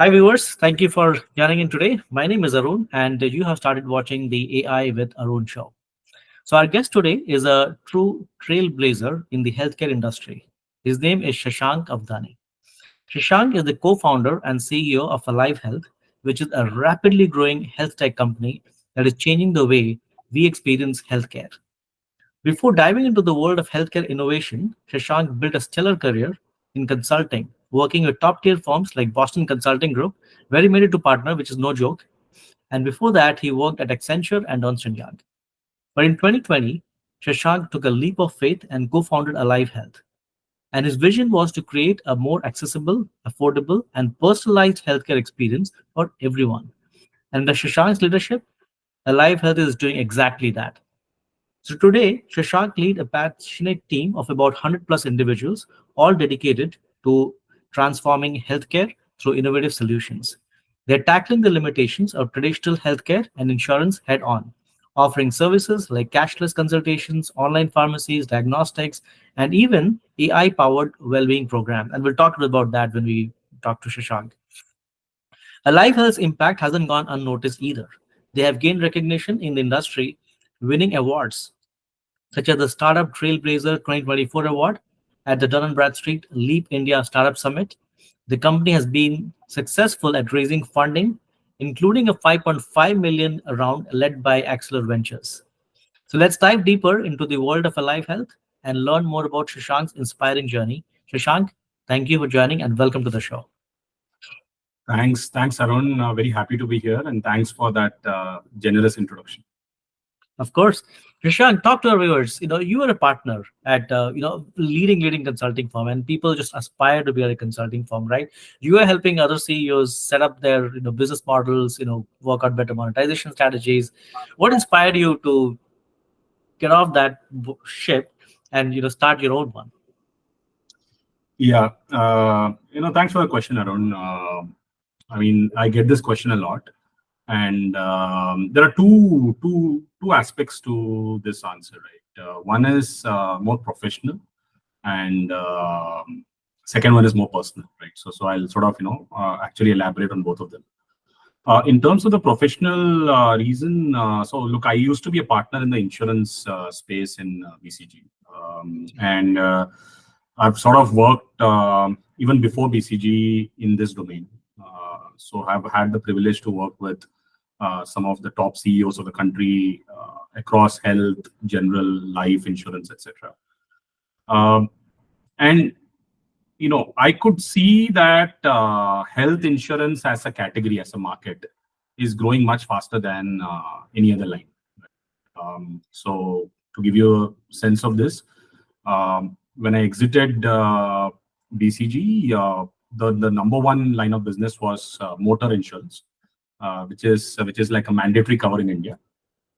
Hi viewers, thank you for joining in today. My name is Arun and you have started watching the AI with Arun Show. So our guest today is a true trailblazer in the healthcare industry. His name is Shashank Avadhani. Shashank is the co-founder and CEO of Alyve Health, which is a rapidly growing health tech company that is changing the way we experience healthcare. Before diving into the world of healthcare innovation, Shashank built a stellar career in consulting, working with top tier firms like Boston Consulting Group, where he made it to partner, which is no joke. And before that, he worked at Accenture and Ernst Young. But in 2020, Shashank took a leap of faith and co founded Alyve Health. And his vision was to create a more accessible, affordable, and personalized healthcare experience for everyone. And under Shashank's leadership, Alyve Health is doing exactly that. So today, Shashank lead a passionate team of about 100 plus individuals, all dedicated to transforming healthcare through innovative solutions. They're tackling the limitations of traditional healthcare and insurance head on, offering services like cashless consultations, online pharmacies, diagnostics, and even AI powered well being program. And we'll talk about that when we talk to Shashank. Alive Health's impact hasn't gone unnoticed either. They have gained recognition in the industry, winning awards such as the Startup Trailblazer 2024 award at the Dun& Bradstreet Leap India Startup Summit. The company has been successful at raising funding, including a 5.5 million round led by Accelerator Ventures. So let's dive deeper into the world of Alyve Health and learn more about Shashank's inspiring journey. Shashank, thank you for joining and welcome to the show. Thanks, Arun. Very happy to be here, and thanks for that generous introduction. Of course. Shashank, talk to our viewers. You are a partner at leading consulting firm, and people just aspire to be at a consulting firm, right? You are helping other CEOs set up their business models, work out better monetization strategies. What inspired you to get off that ship and start your own one? Yeah, thanks for the question, Arun. I get this question a lot. And there are two aspects to this answer, right? One is more professional, and second one is more personal, right? So I'll sort of actually elaborate on both of them. In terms of the professional reason, so look, I used to be a partner in the insurance space in BCG, and I've sort of worked even before BCG in this domain. So I've had the privilege to work with some of the top CEOs of the country across health, general, life insurance, etc. And I could see that health insurance as a category, as a market, is growing much faster than any other line. So to give you a sense of this, when I exited BCG, the number one line of business was motor insurance, which is like a mandatory cover in India,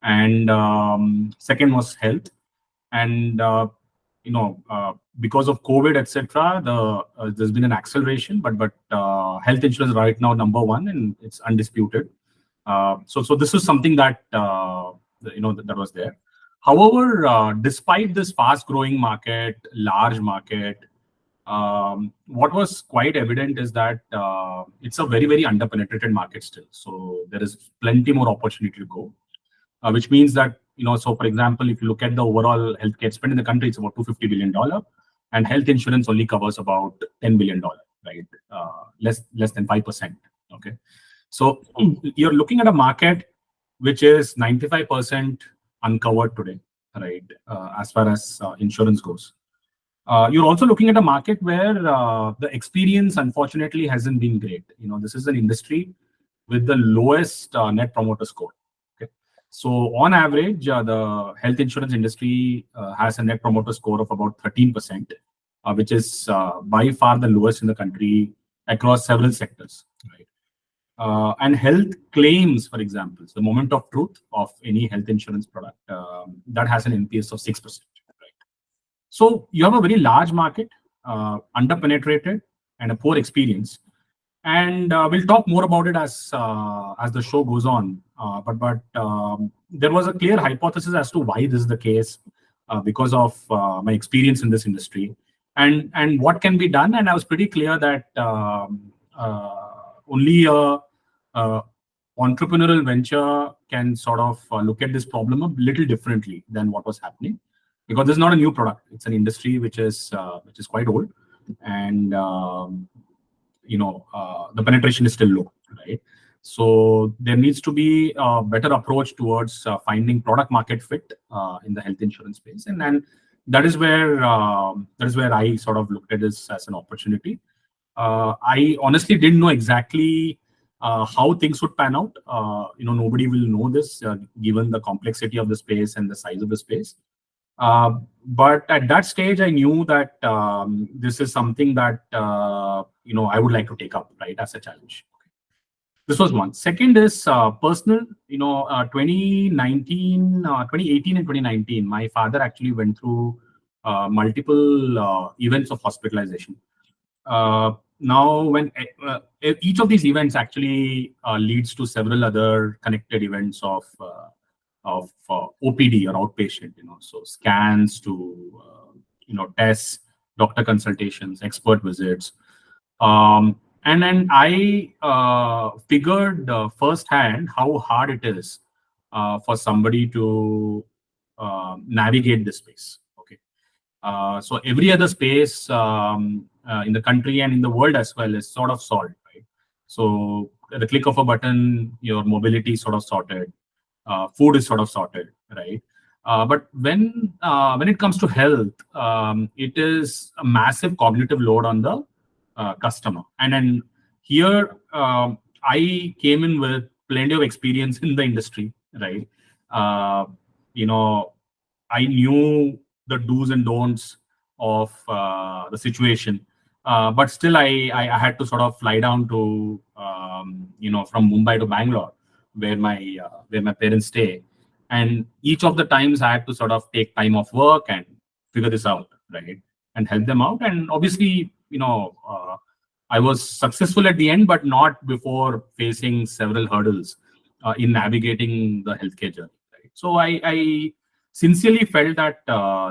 and second was health, and because of COVID, etc., there's been an acceleration, but health insurance right now number one, and it's undisputed. So this is something that that was there. However, despite this fast-growing market, large market, what was quite evident is that it's a very, very underpenetrated market still. So there is plenty more opportunity to go, which means that, so for example, if you look at the overall healthcare spend in the country, it's about $250 billion, and health insurance only covers about $10 billion, right? Less than 5%. Okay. So you're looking at a market which is 95% uncovered today, right? As far as insurance goes. You're also looking at a market where the experience, unfortunately, hasn't been great. This is an industry with the lowest net promoter score. Okay, so on average, the health insurance industry has a net promoter score of about 13%, which is by far the lowest in the country across several sectors. Right, and health claims, for example, the moment of truth of any health insurance product that has an NPS of 6%. So you have a very large market, underpenetrated, and a poor experience. And we'll talk more about it as the show goes on. But there was a clear hypothesis as to why this is the case because of my experience in this industry and what can be done. And I was pretty clear that only a entrepreneurial venture can sort of look at this problem a little differently than what was happening, because this is not a new product. It's an industry which is quite old, and the penetration is still low, right? So there needs to be a better approach towards finding product market fit in the health insurance space, and that is where I sort of looked at this as an opportunity. I honestly didn't know exactly how things would pan out. Nobody will know this given the complexity of the space and the size of the space. But at that stage, I knew that this is something that I would like to take up, right, as a challenge. This was one. Second is personal. 2018 and 2019, my father actually went through multiple events of hospitalization. Now, when each of these events actually leads to several other connected events of OPD or outpatient, so scans to tests, doctor consultations, expert visits, and then I figured firsthand how hard it is for somebody to navigate this space. Okay, so every other space in the country and in the world as well is sort of solved, right? So at the click of a button, your mobility is sort of sorted. Food is sort of sorted, right? But when it comes to health, it is a massive cognitive load on the customer. And then here, I came in with plenty of experience in the industry, right? I knew the do's and don'ts of the situation, but still, I had to sort of fly down to from Mumbai to Bangalore, where my parents stay, and each of the times I had to sort of take time off work and figure this out, right, and help them out. And obviously, I was successful at the end, but not before facing several hurdles in navigating the healthcare journey. Right? So I sincerely felt that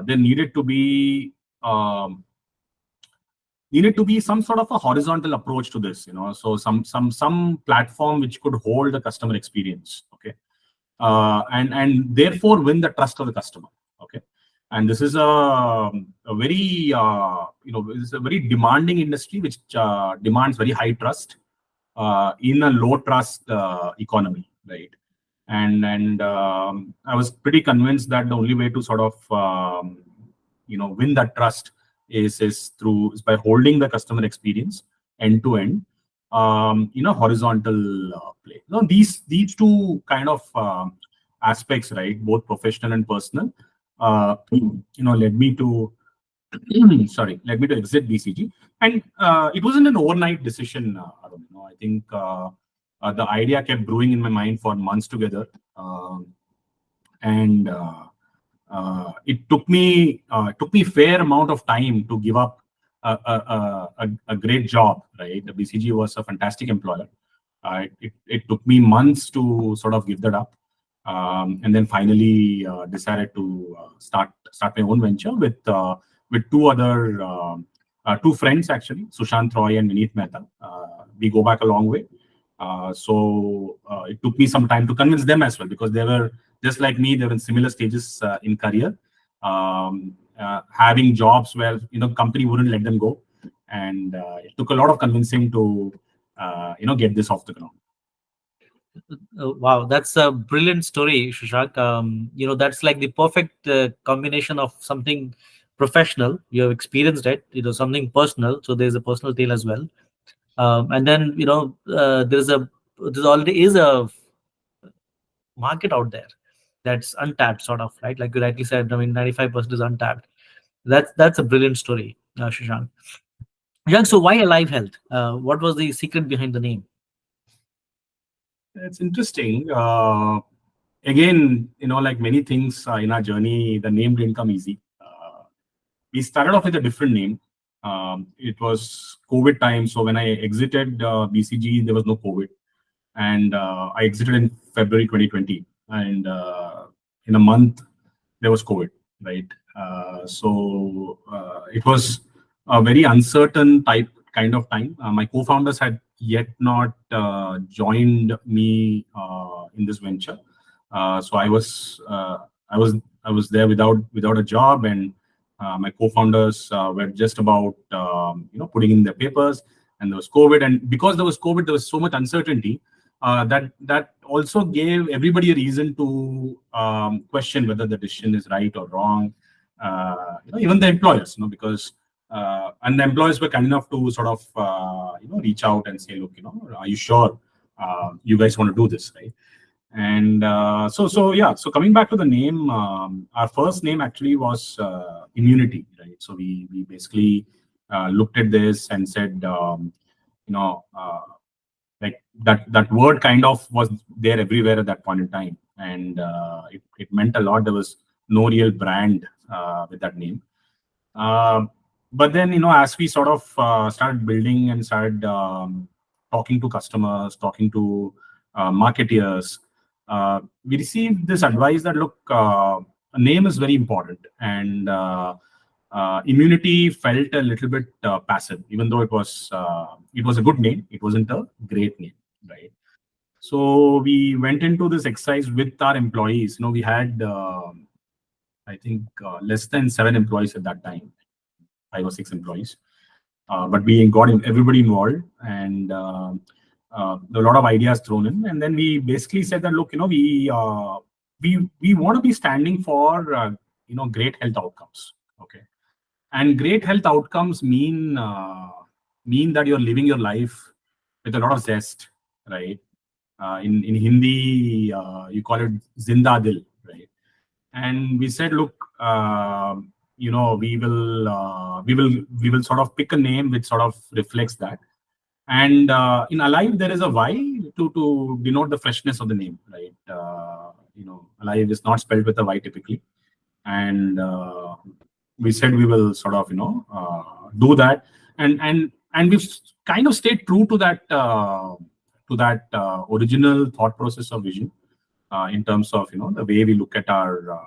there needed to be some sort of a horizontal approach to this, so some platform which could hold the customer experience, okay, and therefore win the trust of the customer, okay. And this is a very it's a very demanding industry which demands very high trust in a low trust economy, right? And I was pretty convinced that the only way to sort of win that trust is by holding the customer experience end to end in a horizontal play. These two kind of aspects, right, both professional and personal, led me to exit BCG. And it wasn't an overnight decision. I think the idea kept brewing in my mind for months together, and it took me a fair amount of time to give up a great job, right? The BCG was a fantastic employer. It took me months to sort of give that up, and then finally decided to start my own venture with two friends, actually, Sushant Roy and Vineet Mehta. We go back a long way. So it took me some time to convince them as well, because they were just like me. They were in similar stages in career, having jobs where company wouldn't let them go, and it took a lot of convincing to get this off the ground. Wow, that's a brilliant story, Shashank. That's like the perfect combination of something professional you have experienced, right? Something personal. So there's a personal tale as well, and then there already is a market out there that's untapped, sort of, right? Like you rightly said, 95% is untapped. That's a brilliant story, Shashank. Shashank, so why Alyve Health? What was the secret behind the name? It's interesting. Again, like many things in our journey, the name didn't come easy. We started off with a different name. It was COVID time. So when I exited BCG, there was no COVID. And I exited in February 2020. And in a month, there was COVID, right? So it was a very uncertain kind of time. My co-founders had yet not joined me in this venture, so I was there without a job, and my co-founders were just about putting in their papers, and there was COVID, and because there was COVID, there was so much uncertainty that also gave everybody a reason to question whether the decision is right or wrong. Even the employers, because and the employers were kind enough to sort of reach out and say, look, are you sure you guys want to do this, right? And so coming back to the name, our first name actually was Immunity, right? So we basically looked at this and said, like that word kind of was there everywhere at that point in time, and it meant a lot. There was no real brand with that name. But then, as we sort of started building and started talking to customers, talking to marketeers, we received this advice that, look, a name is very important, and Immunity felt a little bit passive, even though it was a good name. It wasn't a great name, right? So we went into this exercise with our employees. We had I think less than 7 employees at that time, 5 or 6 employees. But we got everybody involved, and there were a lot of ideas thrown in. And then we basically said that, look, we want to be standing for great health outcomes. Okay, and great health outcomes mean that you're living your life with a lot of zest, right? In Hindi, you call it Zinda Dil, right? And we said, look, we will sort of pick a name which sort of reflects that. And in Alyve, there is a Y to denote the freshness of the name, right? Alyve is not spelled with a Y typically, and we said we will sort of do that, and we've kind of stayed true to that original thought process or vision in terms of the way we look at our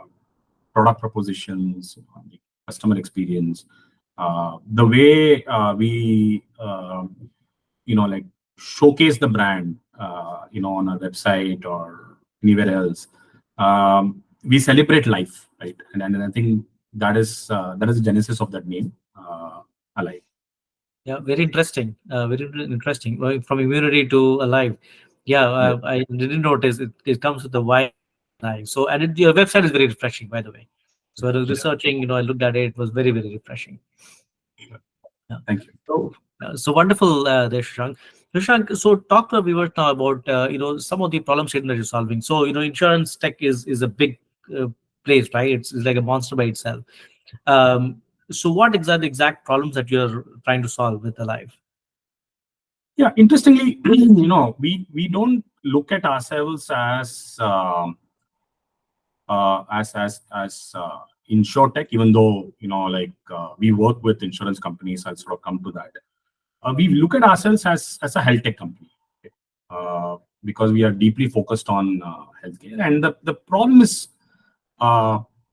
product propositions, the customer experience, the way we like showcase the brand on our website or anywhere else. We celebrate life, right? And I think that is the genesis of that name, Alyve. Yeah, very interesting. Very interesting. Well, from Immunity to Alyve. Yeah, Yeah. I didn't notice it comes with the Y line. So, and your website is very refreshing, by the way. So I was Yeah. researching, I looked at it. It was very, very refreshing. Yeah. Thank you. So wonderful, there, Shashank. Shashank, so talk to our viewers now about some of the problem statement that you're solving. So insurance tech is a big place, right? It's like a monster by itself. So what exact problems that you're trying to solve with Alyve? Yeah, interestingly, we don't look at ourselves as insurtech, even though we work with insurance companies. I'll sort of come to that. We look at ourselves as a health tech company, because we are deeply focused on healthcare, and the problem is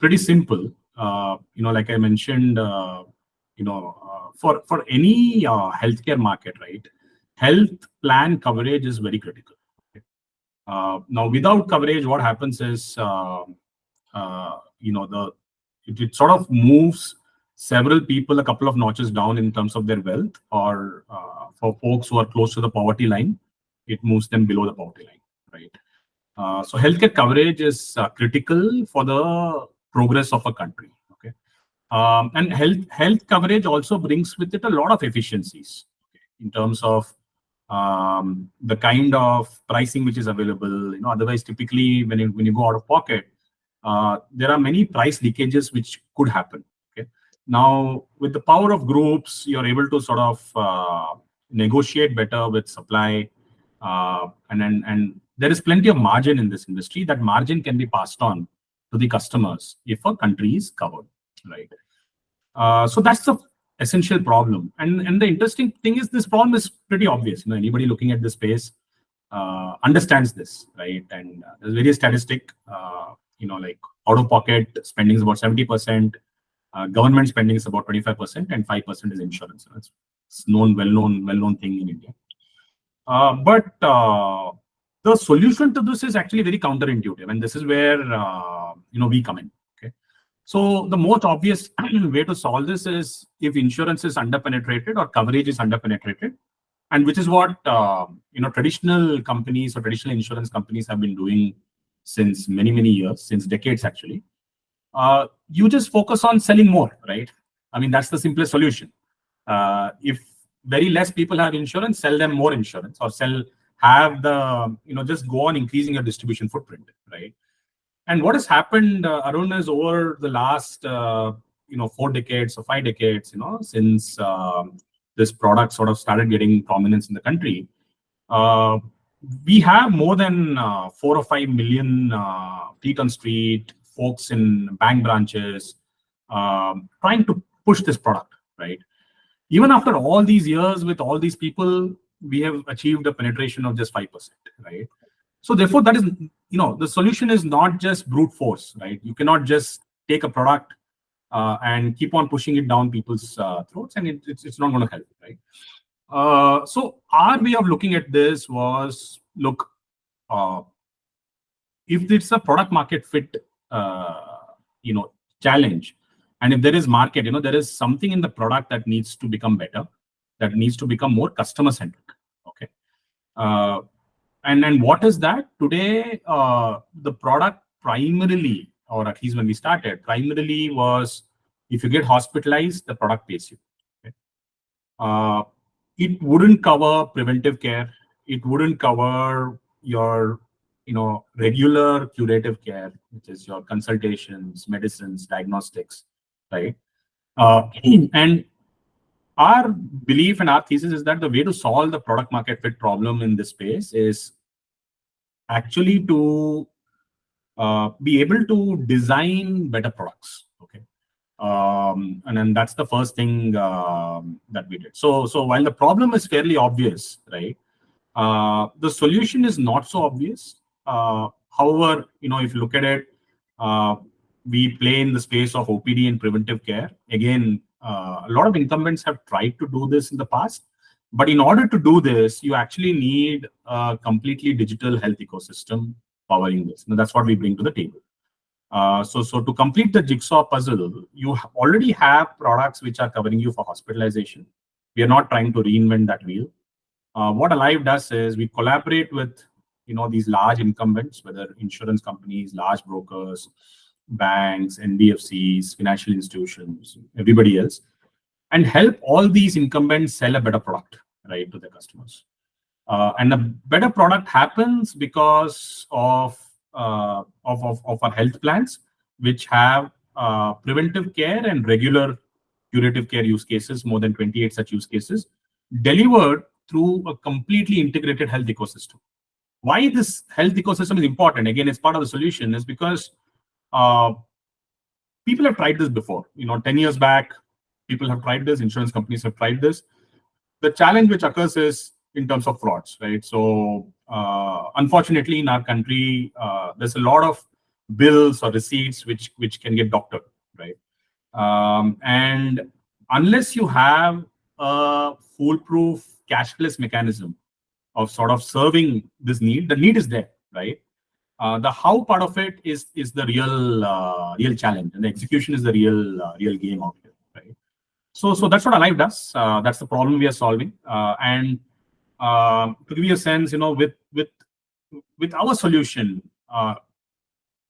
pretty simple. Like I mentioned, for any healthcare market, right? Health plan coverage is very critical. Okay? Now, without coverage, what happens is it sort of moves several people a couple of notches down in terms of their wealth, or for folks who are close to the poverty line, it moves them below the poverty line, right? So healthcare coverage is critical for the progress of a country. Okay, and health coverage also brings with it a lot of efficiencies, okay, in terms of the kind of pricing which is available. Otherwise, typically when you go out of pocket, there are many price leakages which could happen. Okay, now with the power of groups, you're able to sort of negotiate better with supply, and there is plenty of margin in this industry. That margin can be passed on to the customers if a country is covered, right? So that's the essential problem. And the interesting thing is, this problem is pretty obvious. Anybody looking at this space understands this, right? And there's various statistic. Like out-of-pocket spending is about 70%, government spending is about 25%, and 5% is insurance. It's well-known thing in India. But the solution to this is actually very counterintuitive, and this is where we come in. Okay, so the most obvious way to solve this is if insurance is underpenetrated or coverage is underpenetrated, and which is what traditional companies or traditional insurance companies have been doing since many years, since decades actually. You just focus on selling more, right? I mean, that's the simplest solution. If very less people have insurance, sell them more insurance, or just go on increasing your distribution footprint, right? And what has happened, Arun, is over the last 4 decades or 5 decades, since this product sort of started getting prominence in the country, we have more than 4 or 5 million feet on street, folks in bank branches trying to push this product, right? Even after all these years with all these people, we have achieved a penetration of just 5%, right? So therefore, that is, the solution is not just brute force, right? You cannot just take a product and keep on pushing it down people's throats, and it's not going to help, right? So our way of looking at this was, look, if it's a product market fit, challenge, and if there is market, there is something in the product that needs to become better, that needs to become more customer centric. Okay. And then what is that? Today, the product primarily, or at least when we started, primarily was if you get hospitalized, the product pays you. Okay. It wouldn't cover preventive care. It wouldn't cover your regular curative care, which is your consultations, medicines, diagnostics, right? And our belief and our thesis is that the way to solve the product market fit problem in this space is actually to be able to design better products. Okay. And then that's the first thing that we did. So while the problem is fairly obvious, right? The solution is not so obvious. However, if you look at it, we play in the space of OPD and preventive care. Again, a lot of incumbents have tried to do this in the past, but in order to do this, you actually need a completely digital health ecosystem powering this. Now, that's what we bring to the table. So to complete the jigsaw puzzle, you already have products which are covering you for hospitalization. We are not trying to reinvent that wheel. What Alyve does is we collaborate with these large incumbents, whether insurance companies, large brokers, banks, NBFCs, financial institutions, everybody else, and help all these incumbents sell a better product, right, to their customers. And the better product happens because of our health plans, which have preventive care and regular curative care use cases, more than 28 such use cases, delivered through a completely integrated health ecosystem. Why this health ecosystem is important, again, it's part of the solution, is because people have tried this before. 10 years back, people have tried this, insurance companies have tried this. The challenge which occurs is in terms of frauds, right? So unfortunately, in our country, there's a lot of bills or receipts which can get doctored, right? And unless you have a foolproof cashless mechanism of sort of serving this need, the need is there, right? The how part of it is the real challenge, and the execution is the real game out here, right? So that's what Alyve does. That's the problem we are solving. And to give you a sense, with our solution,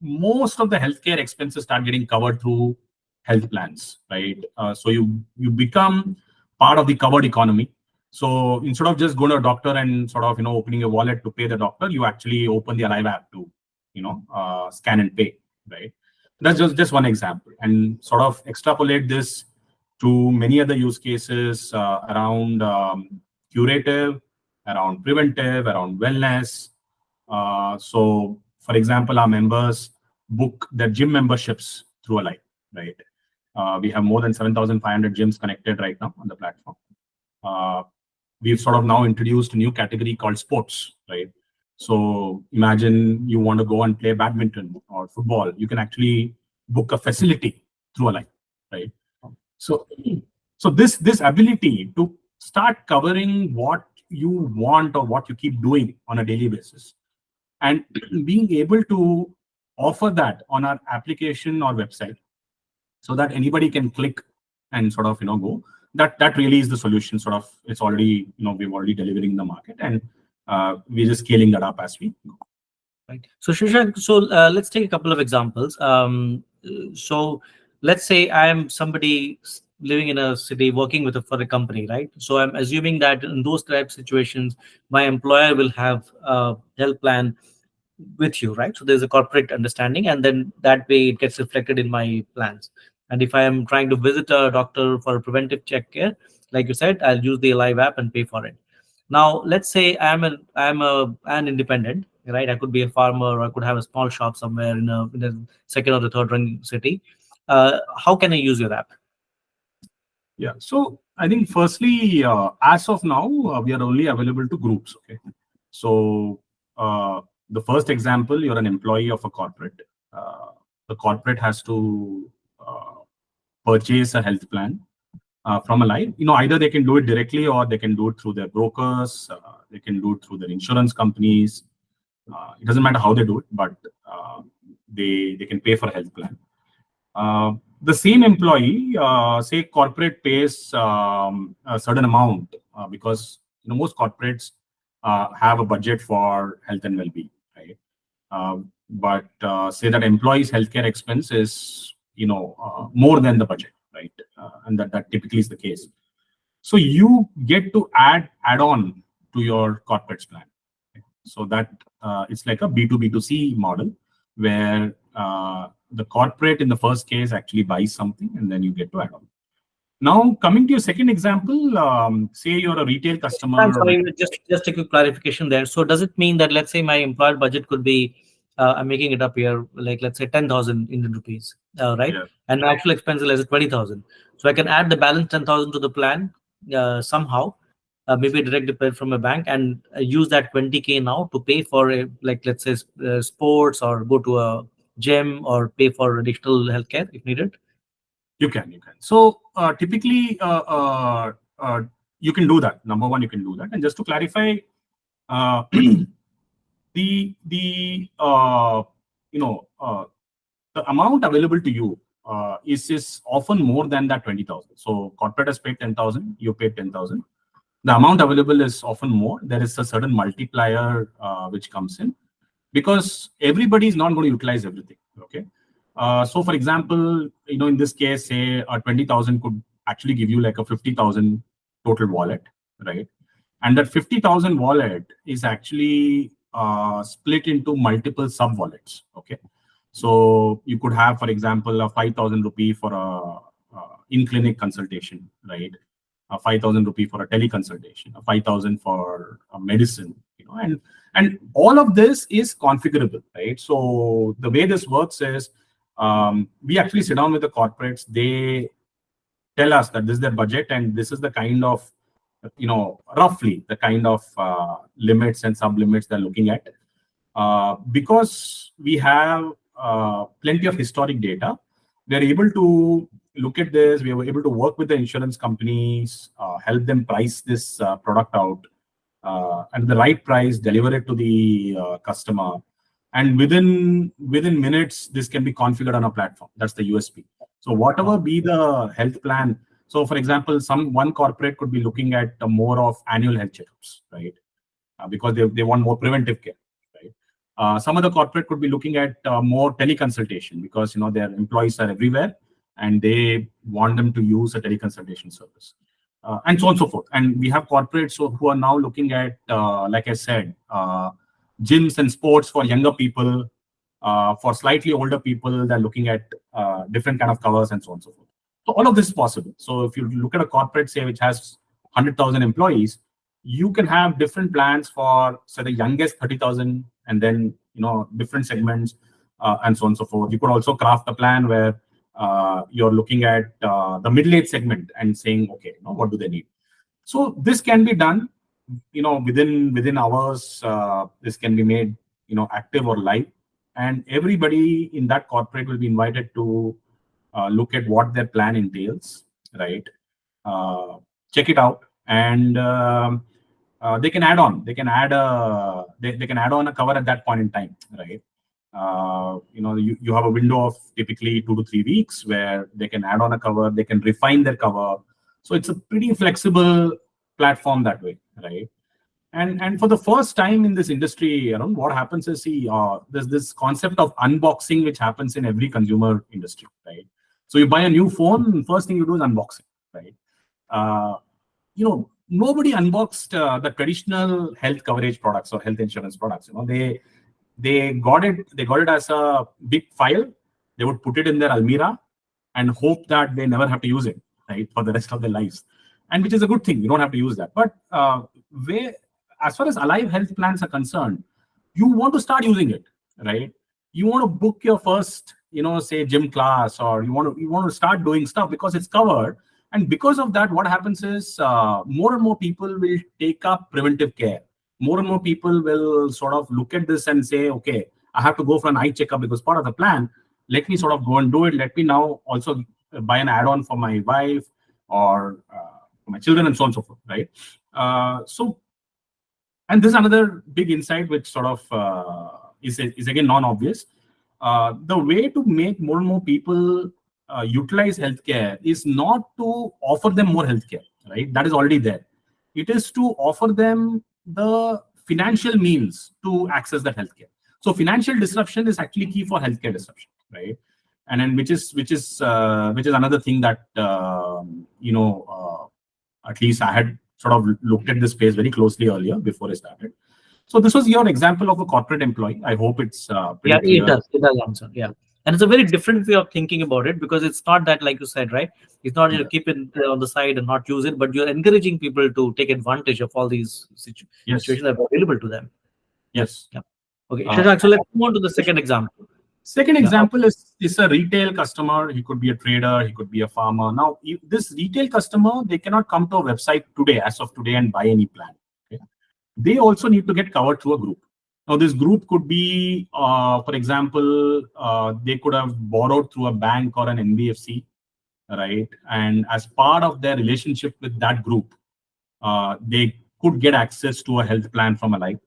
most of the healthcare expenses start getting covered through health plans, right? So you become part of the covered economy. So instead of just going to a doctor and sort of opening a wallet to pay the doctor, you actually open the Alyve app to scan and pay, right? That's just one example, and sort of extrapolate this to many other use cases around curative, around preventive, around wellness. So, for example, our members book their gym memberships through Alyve, right? We have more than 7,500 gyms connected right now on the platform. We've sort of now introduced a new category called sports, right? So imagine you want to go and play badminton or football. You can actually book a facility through Alyve, right? So this ability to start covering what you want or what you keep doing on a daily basis, and being able to offer that on our application or website so that anybody can click and sort of go. That really is the solution. Sort of, it's already we've already delivering in the market, and we're just scaling that up as we go. Right. So Shashank, so let's take a couple of examples. So let's say I am somebody living in a city working with for a company, right? So I'm assuming that in those type situations, my employer will have a health plan with you, right? So there's a corporate understanding, and then that way it gets reflected in my plans. And if I am trying to visit a doctor for preventive check care, like you said, I'll use the Alive app and pay for it. Now, let's say an independent, right? I could be a farmer, or I could have a small shop somewhere in a second or the third run city. How can I use your app? Yeah. So I think firstly, as of now, we are only available to groups. Okay. So the first example, you're an employee of a corporate. The corporate has to purchase a health plan from Alyve. Either they can do it directly or they can do it through their brokers. They can do it through their insurance companies. It doesn't matter how they do it, but they can pay for a health plan. The same employee, say corporate pays a certain amount because most corporates have a budget for health and well-being, right? But say that employees' healthcare expense is more than the budget, right? And that typically is the case. So you get to add on to your corporate's plan. Okay? So that it's like a B2B2C model where the corporate in the first case actually buys something and then you get to add on. Now, coming to your second example, say you're a retail customer. I'm sorry, just a quick clarification there. So does it mean that, let's say, my employer budget could be, I'm making it up here, like let's say 10,000 Indian rupees, right? Yeah. And the actual expense is 20,000. So I can add the balance 10,000 to the plan somehow, maybe direct deposit from a bank, and use that 20K now to pay for like let's say sports, or go to a gym, or pay for additional healthcare if needed. You can. So typically, you can do that. Number one, you can do that. And just to clarify, the amount available to you is often more than that 20,000. So corporate has paid 10,000, you paid 10,000. The amount available is often more. There is a certain multiplier which comes in, because everybody is not going to utilize everything. Okay. So for example, in this case, say 20,000 could actually give you like a 50,000 total wallet, right? And that 50,000 wallet is actually split into multiple sub wallets. Okay. So you could have, for example, a 5,000 rupee for a in-clinic consultation, right? A 5,000 rupee for a teleconsultation, a 5,000 for a medicine, and all of this is configurable, right? So the way this works is, we actually sit down with the corporates. They tell us that this is their budget and this is the kind of, roughly the kind of limits and sub limits they're looking at. Because we have plenty of historic data, we are able to look at this. We are able to work with the insurance companies, help them price this product out at the right price, deliver it to the customer, and within minutes, this can be configured on a platform. That's the USP. So whatever be the health plan. So for example, one corporate could be looking at more of annual health checkups, right? Because they want more preventive care, right? Some other corporate could be looking at more teleconsultation, because their employees are everywhere and they want them to use a teleconsultation service, and so on and so forth. And we have corporates who are now looking at, like I said, gyms and sports for younger people. For slightly older people, they're looking at different kind of covers and so on and so forth. So all of this is possible. So if you look at a corporate, say, which has 100,000 employees, you can have different plans for, say, the youngest 30,000, and then different segments, and so on and so forth. You could also craft a plan where you're looking at the middle-age segment and saying, okay, what do they need? So this can be done, within hours. This can be made, active or live, and everybody in that corporate will be invited to look at what their plan entails, right? Check it out, and they can add on. They can add they can add on a cover at that point in time, right? You have a window of typically 2 to 3 weeks where they can add on a cover. They can refine their cover. So it's a pretty flexible platform that way, right? And for the first time in this industry, what happens is, there's this concept of unboxing which happens in every consumer industry, right? So you buy a new phone, first thing you do is unboxing, right? Uh, Nobody unboxed the traditional health coverage products or health insurance products. They got it as a big file. They would put it in their almirah and hope that they never have to use it, right, for the rest of their lives. And which is a good thing. You don't have to use that. But as far as Alyve Health plans are concerned, you want to start using it, right? You want to book your first, say gym class, or you want to start doing stuff because it's covered. And because of that, what happens is more and more people will take up preventive care. More and more people will sort of look at this and say, okay, I have to go for an eye checkup because part of the plan. Let me sort of go and do it. Let me now also buy an add-on for my wife or for my children and so on and so forth, right? And this is another big insight which sort of is again non-obvious. The way to make more and more people utilize healthcare is not to offer them more healthcare, right? That is already there. It is to offer them the financial means to access that healthcare. So financial disruption is actually key for healthcare disruption, right? And then which is another thing that at least I had sort of looked at this space very closely earlier before I started. So this was your example of a corporate employee. I hope it's pretty clear. It does answer. Yeah. And it's a very different way of thinking about it, because it's not that, like you said, right? It's not keep it on the side and not use it, but you're encouraging people to take advantage of all these situations that are available to them. Yes. Yeah. Okay. Shashank, so let's move on to the second example. Second example is a retail customer. He could be a trader. He could be a farmer. Now, if this retail customer, they cannot come to a website today, as of today, and buy any plan. Okay? They also need to get covered through a group. Now, this group could be, for example, they could have borrowed through a bank or an NBFC, right? And as part of their relationship with that group, they could get access to a health plan from Alyve,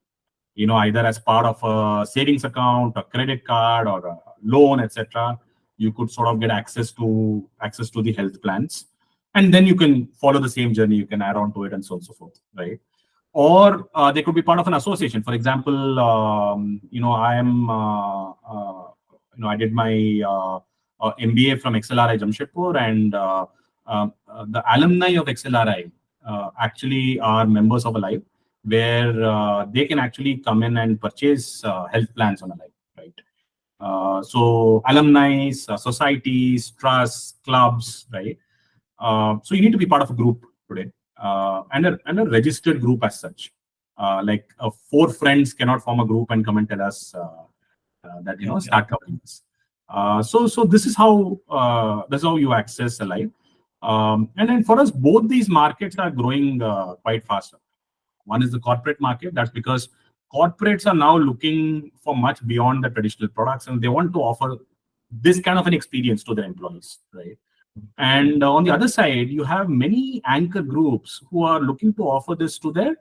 either as part of a savings account, a credit card, or a loan, etc. You could sort of get access to the health plans, and then you can follow the same journey. You can add on to it, and so on and so forth, right? Or they could be part of an association. For example, I did my MBA from XLRI Jamshedpur, and the alumni of XLRI actually are members of Alyve, where they can actually come in and purchase health plans on Alyve, right? So alumni, societies, trusts, clubs, right? So you need to be part of a group today. And a registered group as such. Like 4 friends cannot form a group and come and tell us that start covering this. So this is how you access Alyve. And then for us, both these markets are growing quite fast. One is the corporate market. That's because corporates are now looking for much beyond the traditional products, and they want to offer this kind of an experience to their employees, right? And on the other side, you have many anchor groups who are looking to offer this to their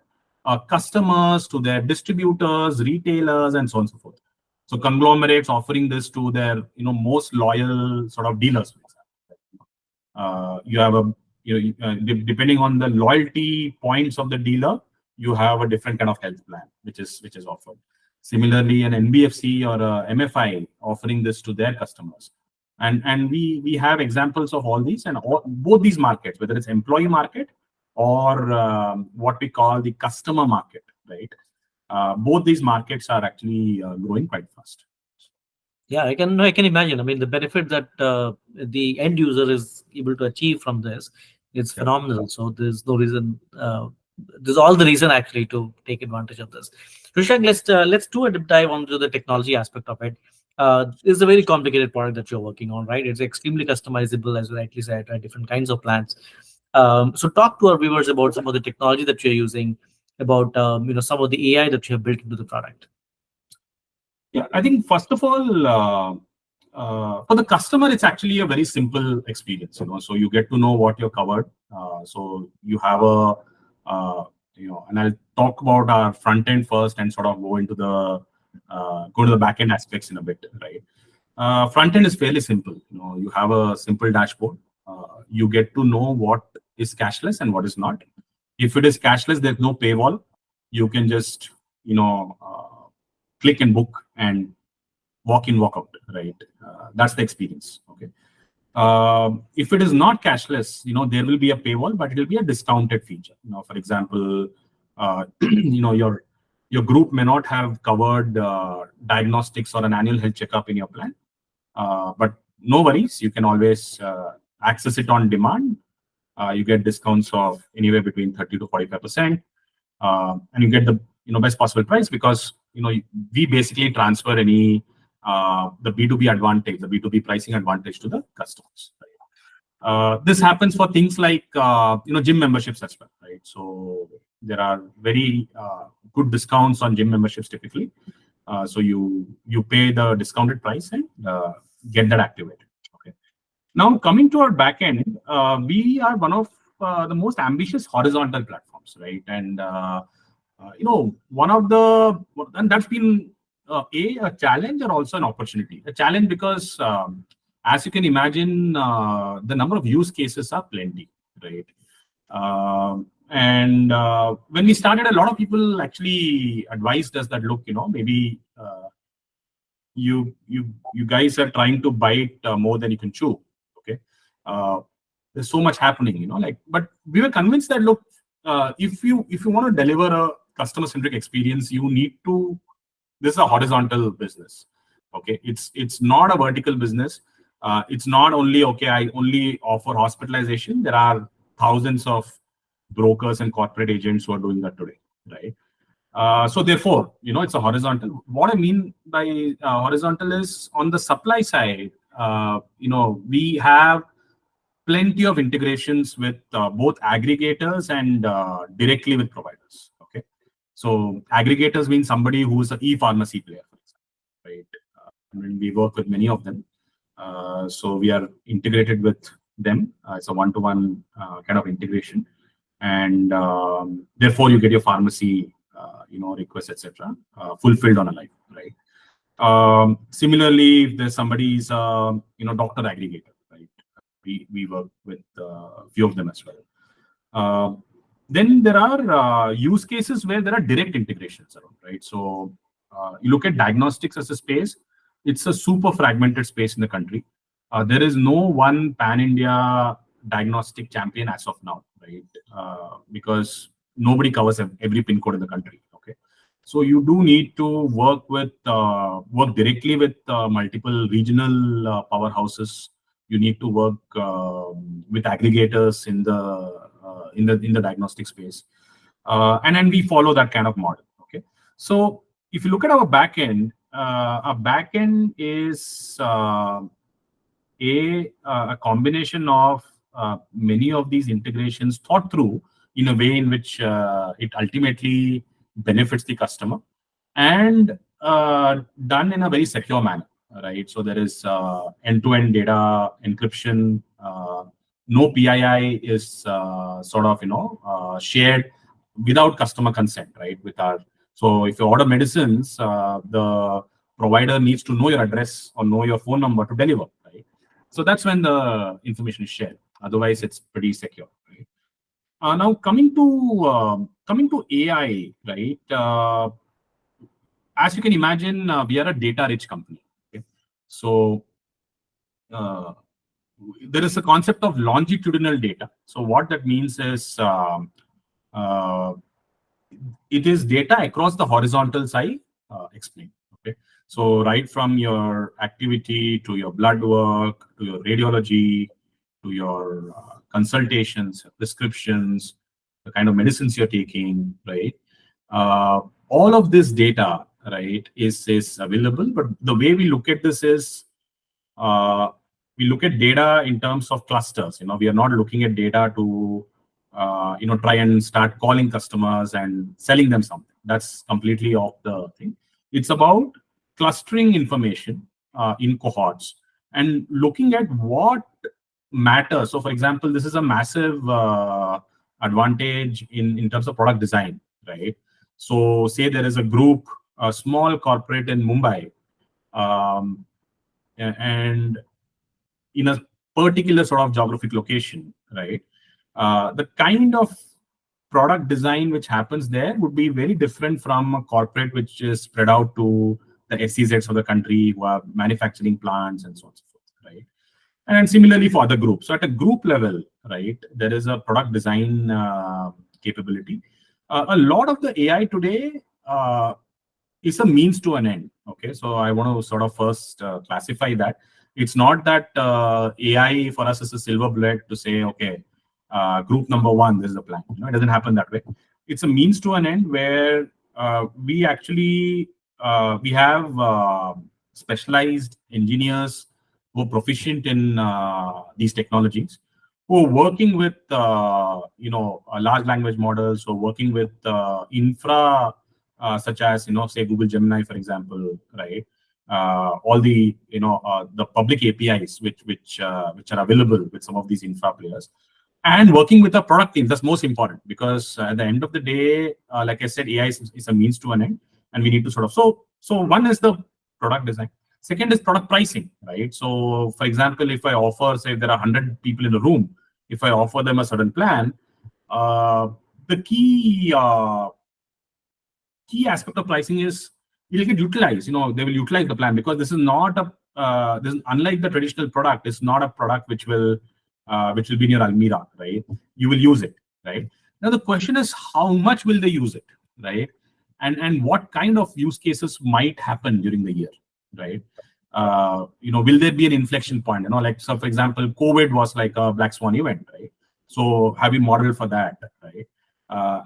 customers, to their distributors, retailers, and so on and so forth. So conglomerates offering this to their most loyal sort of dealers, for example. You have depending on the loyalty points of the dealer, you have a different kind of health plan which is offered. Similarly, an NBFC or a MFI offering this to their customers. And we have examples of all these, and both these markets, whether it's employee market or what we call the customer market, right? Both these markets are actually growing quite fast. Yeah, I can imagine. I mean, the benefit that the end user is able to achieve from this is phenomenal. So there's no reason. There's all the reason actually to take advantage of this. Shashank, let's do a deep dive onto the technology aspect of it. It's a very complicated product that you're working on, right? It's extremely customizable, as you rightly said, right? Different kinds of plans. So talk to our viewers about some of the technology that you're using, about some of the AI that you have built into the product. Yeah, I think first of all, for the customer, it's actually a very simple experience. So you get to know what you're covered. So you have And I'll talk about our front end first and sort of go to the back end aspects in a bit, right? Front end is fairly simple. You have a simple dashboard. You get to know what is cashless and what is not. If it is cashless, there's no paywall. You can just click and book and walk in, walk out, right? That's the experience. Okay. If it is not cashless, there will be a paywall, but it will be a discounted feature. For example, your group may not have covered diagnostics or an annual health checkup in your plan, but no worries. You can always access it on demand. You get discounts of anywhere between 30 to 45%, and you get the best possible price because we basically transfer any the B2B advantage, the B2B pricing advantage to the customers. Right? This happens for things like gym memberships as well, right? So there are very good discounts on gym memberships typically. So you pay the discounted price and get that activated. Okay. Now coming to our backend, we are one of the most ambitious horizontal platforms, right? And one of the and that's been a challenge or also an opportunity. A challenge because as you can imagine, the number of use cases are plenty, right? And when we started, a lot of people actually advised us that, look, maybe you guys are trying to bite more than you can chew. Okay, there's so much happening, but we were convinced that, look, if you want to deliver a customer-centric experience, you need to. This is a horizontal business. Okay, it's not a vertical business. It's not only I only offer hospitalization. There are thousands of brokers and corporate agents who are doing that today, right? So therefore, it's a horizontal. What I mean by horizontal is on the supply side. We have plenty of integrations with both aggregators and directly with providers. Okay, so aggregators mean somebody who is an e-pharmacy player, for example, right? And we work with many of them. So we are integrated with them. It's a one-to-one kind of integration, and therefore you get your pharmacy, requests, etc., fulfilled on Alyve, right? Similarly, if there's somebody's, doctor aggregator, right? We work with a few of them as well. Then there are use cases where there are direct integrations around, right? So you look at diagnostics as a space. It's a super fragmented space in the country. There is no one pan-India diagnostic champion as of now, right? Because nobody covers every pin code in the country. Okay, so you do need to work directly with multiple regional powerhouses. You need to work with aggregators in the diagnostic space, and then we follow that kind of model. Okay, so if you look at our backend is a combination of many of these integrations thought through in a way in which it ultimately benefits the customer and done in a very secure manner, right? So there is end-to-end data encryption. No PII is sort of shared without customer consent, right? So if you order medicines, the provider needs to know your address or know your phone number to deliver, right? So that's when the information is shared. Otherwise, it's pretty secure, right? Now coming to AI, right? As you can imagine, we are a data-rich company. Okay? So there is a concept of longitudinal data. So what that means is it is data across the horizontal side explained. Okay, so right from your activity to your blood work to your radiology to your consultations, prescriptions, the kind of medicines you're taking, right? All of this data, right, is available. But the way we look at this is we look at data in terms of clusters. We are not looking at data to try and start calling customers and selling them something. That's completely off the thing. It's about clustering information in cohorts and looking at what matters. So, for example, this is a massive advantage in terms of product design, right? So say there is a group, a small corporate in Mumbai, um, and in a particular sort of geographic location, right? The kind of product design which happens there would be very different from a corporate which is spread out to the SEZs of the country who have manufacturing plants and so on and so forth, right? And similarly for other groups. So at a group level, right, there is a product design capability. A lot of the AI today is a means to an end. Okay, so I want to sort of first classify that. It's not that AI for us is a silver bullet to say, okay, group number one, this is the plan. It doesn't happen that way. It's a means to an end where we actually we have specialized engineers who are proficient in these technologies, who are working with large language models, who are working with infra such as say Google Gemini, for example, right? All the the public APIs which are available with some of these infra players, and working with the product team. That's most important, because at the end of the day, like I said, AI is a means to an end, and we need to sort of so one is the product design. Second is product pricing, right? So for example, if I offer, say there are 100 people in the room, if I offer them a certain plan, the key aspect of pricing is it will get utilized. They will utilize the plan, because this is not this is unlike the traditional product. It's not a product which will be in your Almira, right? You will use it, right? Now the question is, how much will they use it, right? And what kind of use cases might happen during the year, right? Will there be an inflection point? Like, so for example, COVID was like a black swan event, right? So have we modeled for that, right?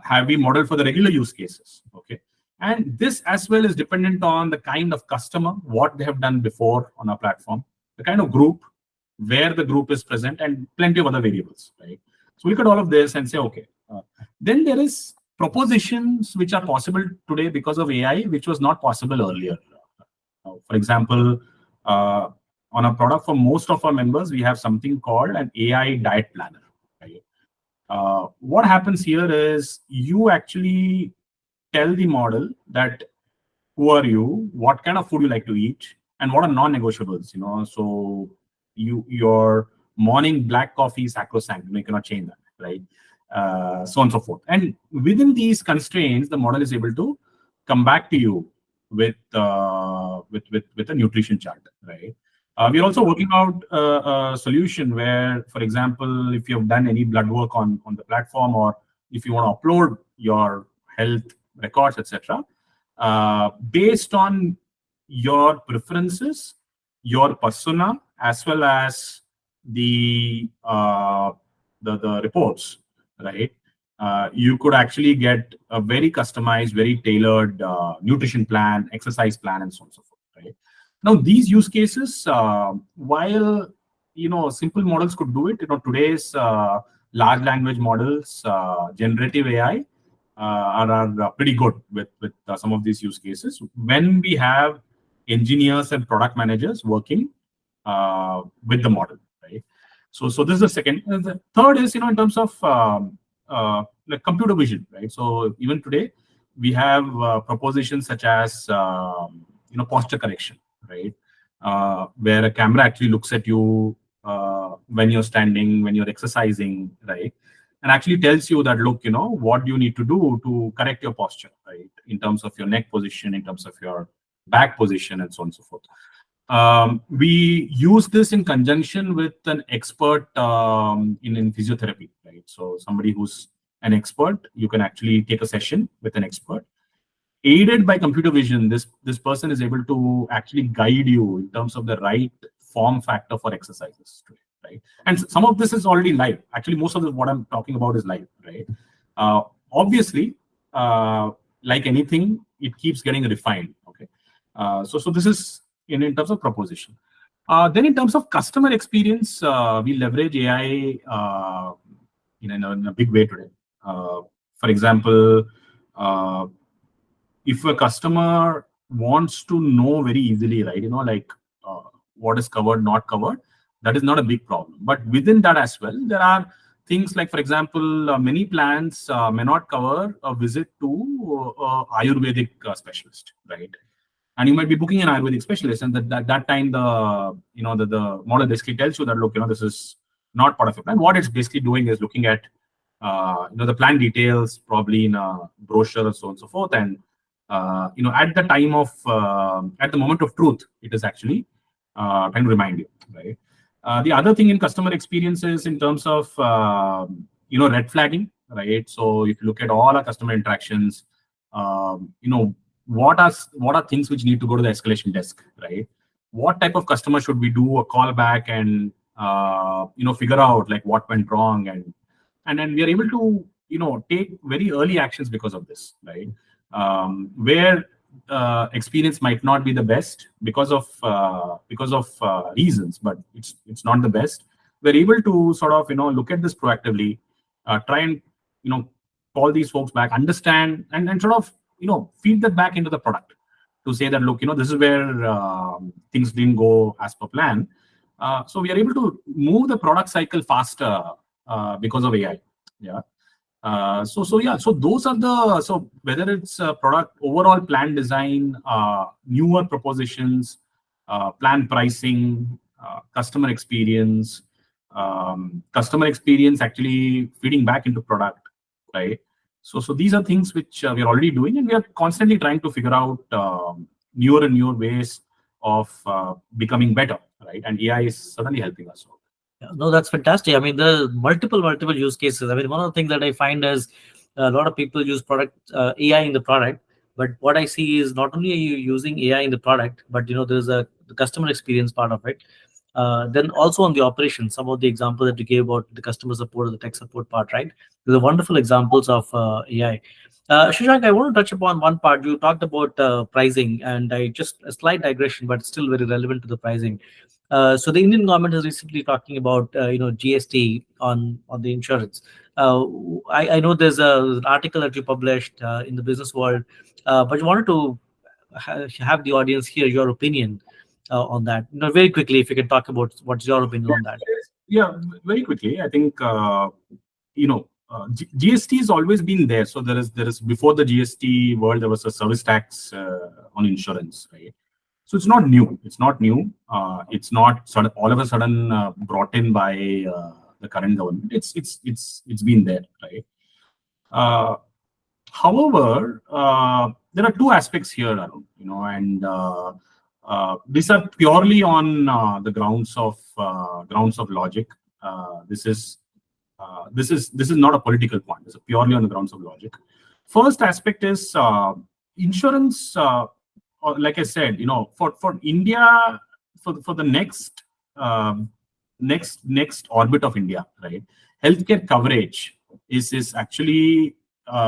Have we modeled for the regular use cases? Okay. And this as well is dependent on the kind of customer, what they have done before on our platform, the kind of group, where the group is present, and plenty of other variables, right? So we look at all of this and say, okay, then there is propositions which are possible today because of AI, which was not possible earlier. For example, on a product for most of our members, we have something called an AI diet planner, right? What happens here is you actually tell the model that who are you, what kind of food you like to eat, and what are non-negotiables. So your morning black coffee is sacrosanct. You cannot change that, right? So on and so forth. And within these constraints, the model is able to come back to you with a nutrition chart, right? We're also working out a solution where, for example, if you have done any blood work on the platform, or if you want to upload your health records, etc., based on your preferences, your persona, as well as the reports, right? You could actually get a very customized, very tailored nutrition plan, exercise plan, and so on and so forth, right? Now, these use cases, while simple models could do it, today's large language models, generative AI, are pretty good with some of these use cases when we have engineers and product managers working with the model, right? So this is the second. And the third is in terms of like computer vision, right? So even today we have propositions such as posture correction, right? Where a camera actually looks at you when you're standing, when you're exercising, right? And actually tells you that, look, what do you need to do to correct your posture, right? In terms of your neck position, in terms of your back position, and so on and so forth. We use this in conjunction with an expert in physiotherapy, right? So somebody who's an expert, you can actually take a session with an expert. Aided by computer vision, this person is able to actually guide you in terms of the right form factor for exercises, right? And some of this is already live. Actually, most of what I'm talking about is live, right? Obviously, like anything, it keeps getting refined. Okay, so this is in terms of proposition. Then in terms of customer experience, we leverage AI in a big way today. For example, if a customer wants to know very easily, right, what is covered, not covered, that is not a big problem. But within that as well, there are things like, for example, many plans may not cover a visit to Ayurvedic specialist, right? And you might be booking an Ayurvedic specialist, and that time the model basically tells you that, look, this is not part of your plan. What it's basically doing is looking at the plan details, probably in a brochure and so on and so forth, and at the time of at the moment of truth, it is actually trying to remind you, right? The other thing in customer experience is in terms of red flagging, right? So if you look at all our customer interactions, what are things which need to go to the escalation desk, right? What type of customer should we do a call back and figure out like what went wrong, and then we are able to take very early actions because of this, right? Where experience might not be the best because of reasons, but it's not the best. We're able to sort of look at this proactively, try and call these folks back, understand, and sort of feed that back into the product to say that, look, this is where things didn't go as per plan. So we are able to move the product cycle faster because of AI. Yeah. So those are so whether it's product overall plan design, newer propositions, plan pricing, customer experience actually feeding back into product, right? So these are things which we are already doing, and we are constantly trying to figure out newer and newer ways of becoming better, right? And AI is certainly helping us out. Yeah, no, that's fantastic. I mean, there are multiple use cases. I mean, one of the things that I find is a lot of people use product AI in the product, but what I see is not only are you using AI in the product, but there's the customer experience part of it. Then also on the operations, some of the examples that you gave about the customer support or the tech support part, right? These are wonderful examples of AI. Shashank, I want to touch upon one part. You talked about pricing, and I just a slight digression, but still very relevant to the pricing. So the Indian government is recently talking about GST on the insurance. I know there's an article that you published in the business world, but you wanted to have the audience hear your opinion on that. Very quickly, if you can talk about what's your opinion on that. Yeah, very quickly. I think GST has always been there. So there is before the GST world, there was a service tax on insurance, right? So it's not new. It's not sort of all of a sudden brought in by the current government. It's been there, right? However, there are two aspects here, Arun, and these are purely on the grounds of logic. This is not a political point. It's purely on the grounds of logic. First aspect is insurance. Like I said, for India, for the next orbit of India, right? Healthcare coverage is actually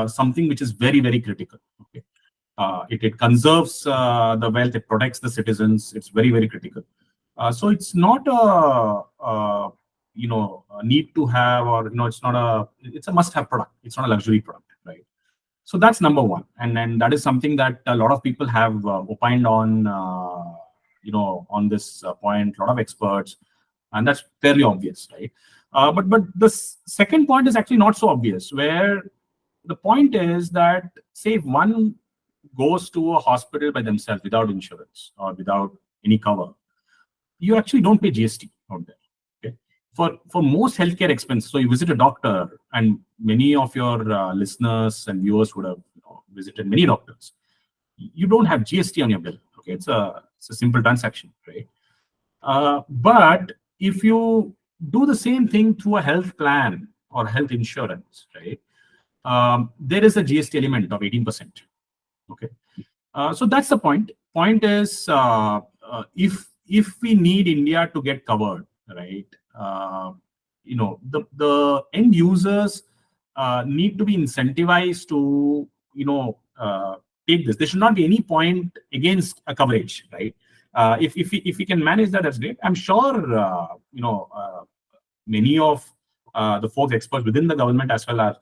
something which is very, very critical. Okay, it conserves the wealth, it protects the citizens. It's very, very critical. So it's not a need to have, or it's a must-have product. It's not a luxury product, right? So that's number one, and then that is something that a lot of people have opined on, on this point. A lot of experts, and that's fairly obvious, right? But the second point is actually not so obvious. Where the point is that, say, if one goes to a hospital by themselves without insurance or without any cover, you actually don't pay GST out there. Okay, for most healthcare expenses, so you visit a doctor, and many of your listeners and viewers would have visited many doctors. You don't have GST on your bill. Okay, it's a simple transaction, right? But if you do the same thing through a health plan or health insurance, right, there is a GST element of 18%. Okay, so that's the point. Point is, if we need India to get covered, right, the end users need to be incentivized to take this. There should not be any point against a coverage, right? If we can manage that, that's great. I'm sure many of the folks experts within the government as well are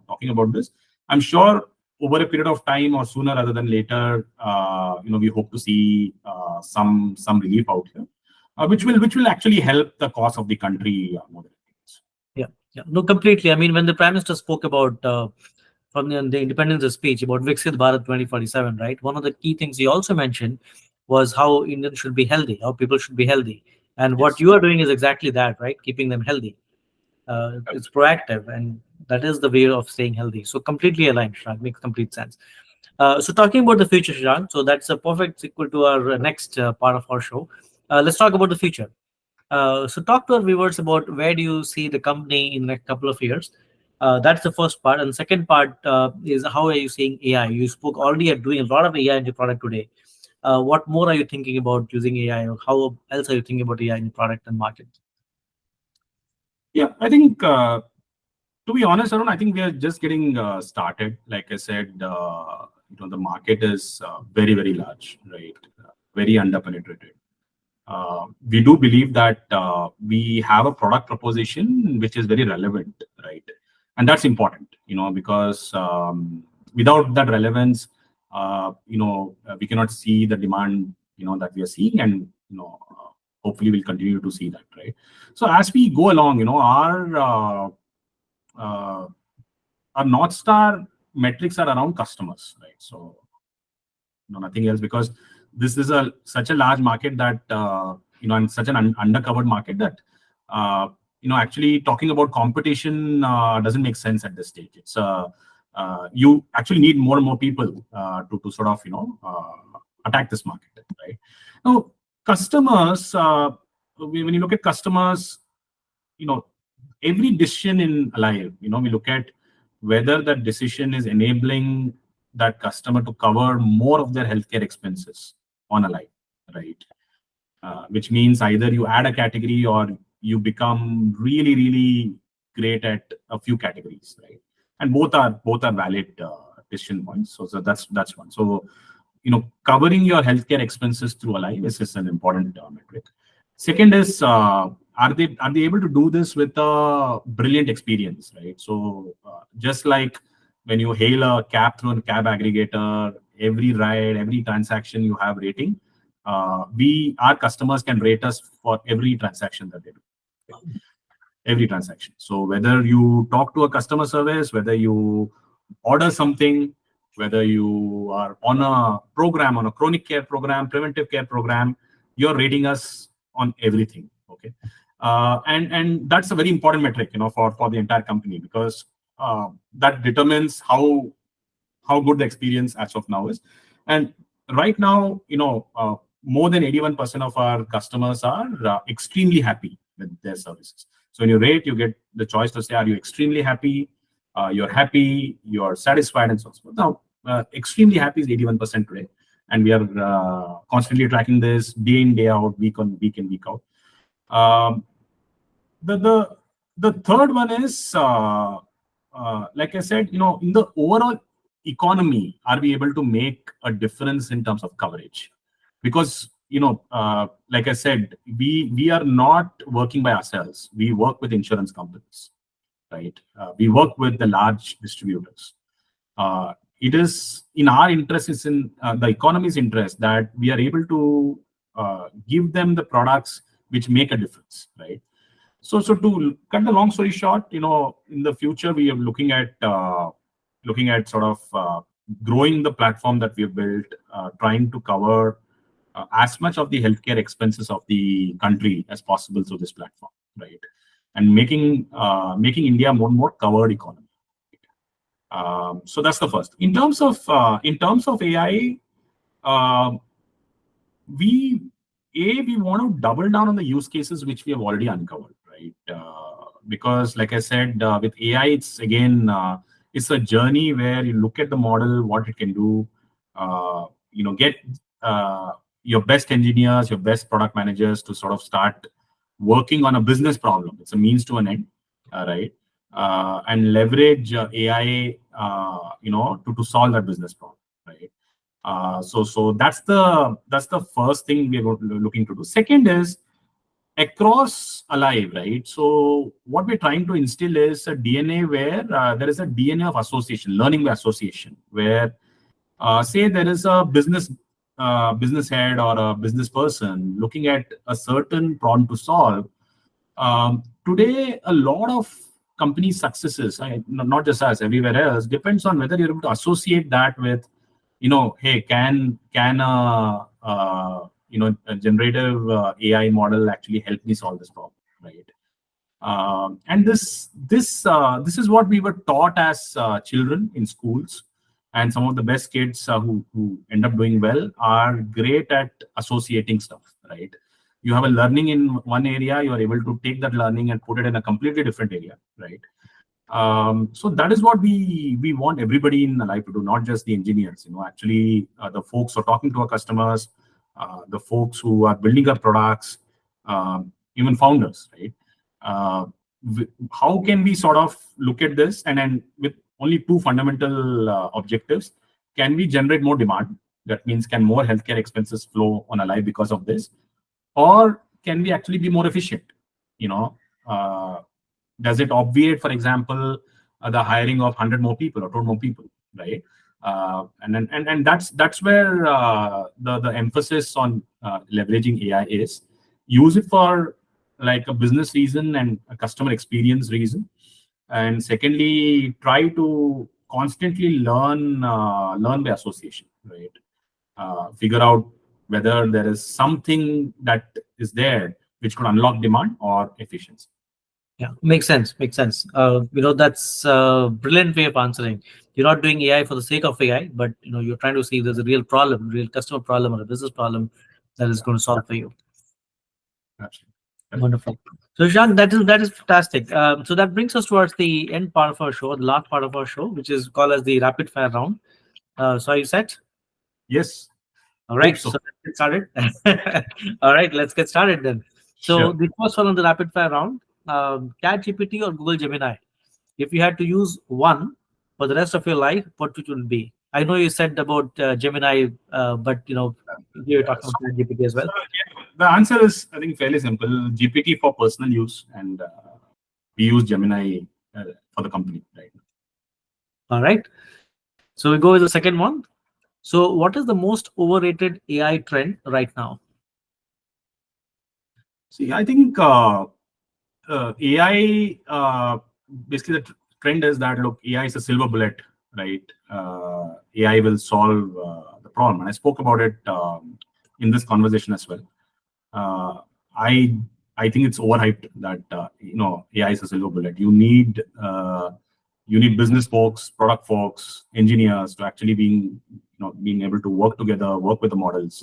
talking about this. I'm sure over a period of time, or sooner rather than later, we hope to see some relief out here, which will actually help the cause of the country more than anything else. Yeah. Yeah, no, completely. I mean, when the Prime Minister spoke about from the Independence speech about Viksit Bharat 2047, right? One of the key things he also mentioned was how Indians should be healthy, how people should be healthy. And what Yes, you are doing is exactly that, right? Keeping them healthy. It's absolutely. proactive, and that is the way of staying healthy. So completely aligned, Shrag, makes complete sense. So talking about the future, Shrag, so that's a perfect sequel to our next part of our show. Let's talk about the future. So talk to our viewers about where do you see the company in the next couple of years. That's the first part, and the second part is how are you seeing AI? You spoke already at doing a lot of AI in your product today. What more are you thinking about using AI, or how else are you thinking about AI in your product and market? Yeah, I think to be honest, Arun, I think we are just getting started. Like I said, the market is very large, right? Very underpenetrated. We do believe that we have a product proposition which is very relevant, right? And that's important, because without that relevance, we cannot see the demand, that we are seeing, and hopefully we'll continue to see that, right? So as we go along, uh, our North Star metrics are around customers, right? So nothing else, because this is a such a large market that and such an undercovered market that actually talking about competition doesn't make sense at this stage. It's you actually need more and more people to sort of attack this market, right? Now customers, when you look at customers, you know every decision in Alive, we look at whether that decision is enabling that customer to cover more of their healthcare expenses on Alive, right? Which means either you add a category or you become really great at a few categories, right? And both are valid decision points. So that's one. So covering your healthcare expenses through Alive is an important metric. Second is, are they able to do this with a brilliant experience, right? So just like when you hail a cab through a cab aggregator, every ride, every transaction you have rating. Our customers can rate us for every transaction that they do. Every transaction. So whether you talk to a customer service, whether you order something, whether you are on a program, on a chronic care program, preventive care program, you're rating us on everything. Okay. And that's a very important metric, for the entire company, because that determines how good the experience as of now is. And right now, more than 81% of our customers are extremely happy with their services. So when you rate, you get the choice to say, are you extremely happy, you're happy, you're satisfied, and so on. So now, extremely happy is 81% today. And we are constantly tracking this day in, day out, week in, week out. Um, the third one is, like I said, in the overall economy, are we able to make a difference in terms of coverage? Because like I said, we are not working by ourselves. We work with insurance companies, right? We work with the large distributors. It is in our interest, it's in the economy's interest, that we are able to give them the products which make a difference, right? So to cut the long story short, in the future we are looking at sort of growing the platform that we have built, trying to cover as much of the healthcare expenses of the country as possible through this platform, right? And making India more and more covered economy. So that's the first. In terms of AI, uh, we we want to double down on the use cases which we have already uncovered, right? Because like I said, with AI, it's again it's a journey where you look at the model, what it can do, get your best engineers, your best product managers to sort of start working on a business problem. It's a means to an end, right? And leverage AI, to solve that business problem, right? So that's the first thing we are looking to do. Second is across Alive, right? So what we're trying to instill is a DNA where there is a DNA of association, learning by association, where say there is a business head or a business person looking at a certain problem to solve. Today, a lot of company's successes, not just us, everywhere else, depends on whether you're able to associate that with, hey, can a generative AI model actually help me solve this problem, right? And this is what we were taught as children in schools, and some of the best kids who end up doing well are great at associating stuff, right? You have a learning in one area, you are able to take that learning and put it in a completely different area, right? So that is what we want everybody in life to do, not just the engineers. Actually, the folks who are talking to our customers, the folks who are building our products, even founders, right? How can we sort of look at this and then with only two fundamental objectives? Can we generate more demand? That means, can more healthcare expenses flow on Alyve because of this? Or can we actually be more efficient? Does it obviate, for example, the hiring of 100 more people or 2 more people, right? And that's where the emphasis on leveraging AI is. Use it for like a business reason and a customer experience reason. And secondly, try to constantly learn by association, right? Figure out whether there is something that is there which could unlock demand or efficiency. Yeah, makes sense. Makes sense. That's a brilliant way of answering. You're not doing AI for the sake of AI, but you're trying to see if there's a real problem, real customer problem, or a business problem that is going to solve for you. Absolutely. Wonderful. So, Shashank, that is fantastic. So that brings us towards the end part of our show, the last part of our show, which is called as the rapid fire round. So, are you set? Yes. All right. So. So let's get started. All right, let's get started then. So Sure. the first one on the rapid fire round, ChatGPT or Google Gemini. If you had to use one for the rest of your life, what it would be? I know you said about Gemini, but you're talking about ChatGPT as well. The answer is, I think, fairly simple. GPT for personal use, and we use Gemini for the company right now. All right. So we go with the second one. So what is the most overrated AI trend right now? See, I think AI, basically the trend is that, look, AI is a silver bullet, right? AI will solve the problem. And I spoke about it in this conversation as well. I think it's overhyped that AI is a silver bullet. You need business folks, product folks, engineers to actually being able to work together, work with the models,